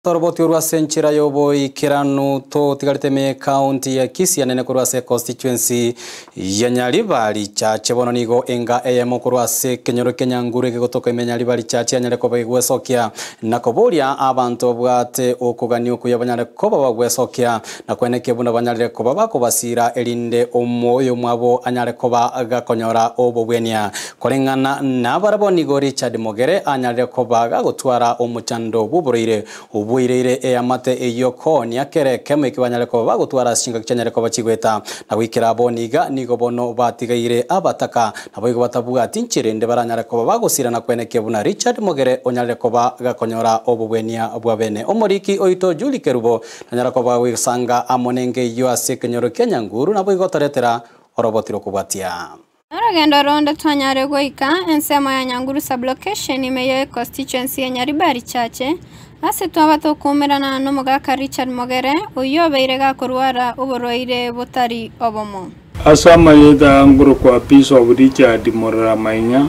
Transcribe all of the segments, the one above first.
Toroboti urwase nchira yobo ikiranu to tigariteme county ya Kisii nene kurwase constituency ya Nyaribari chache bono nigo enga eyemo kurwase kenyoro kenyangure gegotoka ime Nyaribari chache anyareko bagwesokia nakoboria abantu bwate okugani okuyabanyare koba bagwesokia nakweneke buna banyare koba bakobasira elinde omoyo mwabo anyare koba gakonyora obobwenia kolengana nabaraboni go Richard Mogere anyare koba gagotwara omuchando bubureire ubuireire eyamate eyoko niakere keme kibanyareko bagutwara shinga kichanyareko bachigweta na wikira boniga nigo bono batigaire abataka naboigo batabuga tinchirende baranyareko bagusira na kweneke buna Richard Mogere onyareko bagakonyora obubwenia bwabene omoriki oito Julie Kerubo nanyareko bagwisanga amonenge yo asekenyoro kenyanguru naboigo taretera orobotiro kubatia Aragenda ronda twanyare goika ensema ya Nyanguru sublocation imeye constituency ya Nyaribari chache ase twabato kumerana no mugaka Richard Mogere uyobeire gakorwara uboroire butari obomo asama yeda nguru kwa piece of Richard Morara Mainya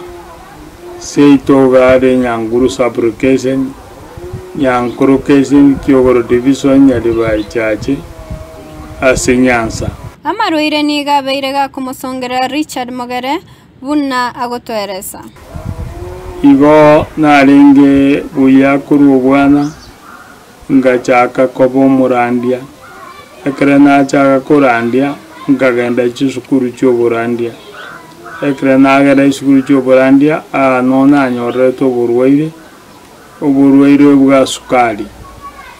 seito gare Nyanguru sublocation Nyanguru kesin Kyogoro division Nyaribari chache ase Nyanza amaroire niga beire gakumusongera Richard Mogere bunna agotweresa igo narenge buyakuru obwana ngachaka kobo murandia ekre na chaka kurandia ngagenda chisukuru choburandia ekre na genda chisukuru choburandia nona nyore to burwaire bwa sukari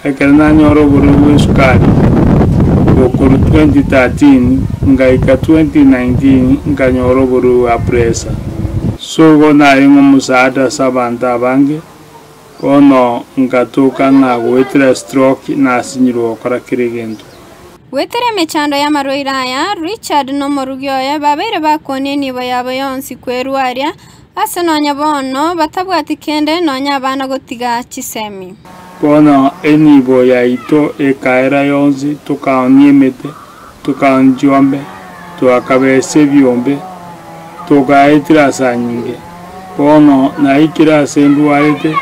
ekre na nyoro burwaire sukari okuru 2013 ngaika 2019 nganyoro buru apresa so gona ingo musada sabanta bange ono ngatuka na wetra stroke na sinyiro okora kirigento wetere mechando ya maroiraya Richard no morugyoya babere bakone nibo yabo yonsi kwerwaria ase nonya bono batabwati kende nonya abana gotiga chisemi bono enibo ya ito ekaera yonsi tukaonyemete tukaonjombe tuakabese byombe tukaitira sanyinge bono naikira senduarete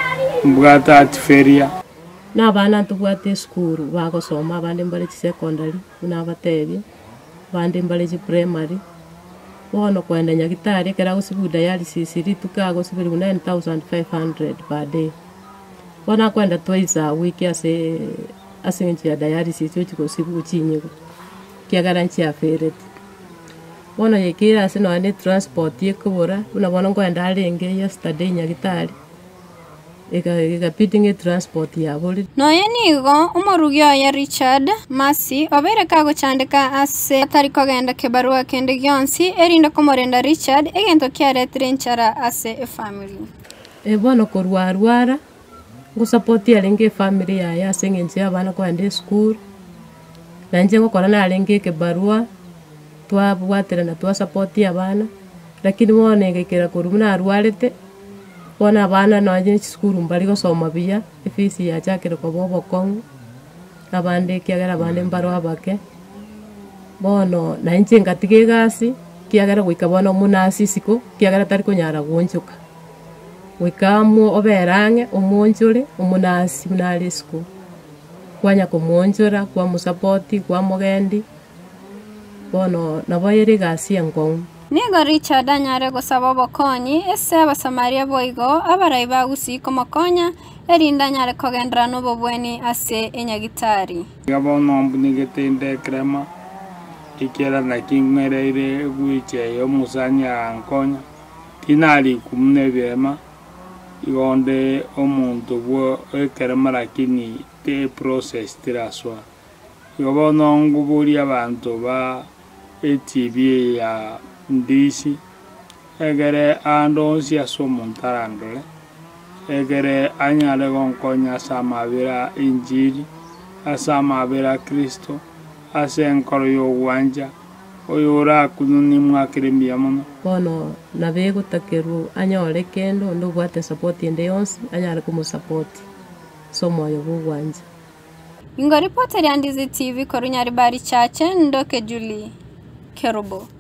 mbugata atferia n'abana tubwate skuru bagosoma abandi mbale secondary unabatebi abandi mbale primary bono kwenda nyagitari kera gusibu dialysis tukago sibu 9500 per day bona kwenda twice a week ase nchi ya dialysis yo chikosibu chinyego kiagara nchi ya feret bona yekira ase no ane transport yekubura unabona kwenda alenge yesterday nyagitari ega pitting transport ya boli noye nigo umorugyo ya Richard Masi obere kago chandika ase atari kogenda kebarua kende gyonsi erinda komorenda Richard egento kiaretre nchara ase family bono korwarwara go support ya lenge family ya sengenje abana kwende school nanje ngo korana alenge kebarua twabwatera na twa support ya abana lakini wone ngekera kurumuna arwarete bona abana no ajeni skuru mbali gosoma biya efisi ya chakere ko bobo kong abande kiagera abande mbaro abake bono na inche ngatige gasi kiagera gwikabona munasi siko kiagera tari kunyara gonchoka wikamu oberange omonjore omunasi munali siko kwanya kumonjora kwa musapoti kwa mogendi bono nabayere gasi ngong nigo Richard anyare gosaba bokonyi ese abasamaria boigo abaraiba gusiko makonya erinda nyare kogendra no bobweni ase enyagitari gabo nombu nigetende krema ikera na kingereire guiche yo musanya nkonya tinali kumne bema igonde omuntu bwo ekrema lakini te process tiraswa gabo nongu buri abantu ba etv ya ndisi egere andonsi asomontarandole egere anyale gonkonya samabira injili asamabira Kristo asenkoro yo wanja oyora kununi mwakiremia mono bono nabego takeru anyole kendo ndo bwate support ende yonsi anyale kumu support somo yo wanja ingo reporter ya Ndizi TV korunyari bari chache ndoke Julie Kerubo.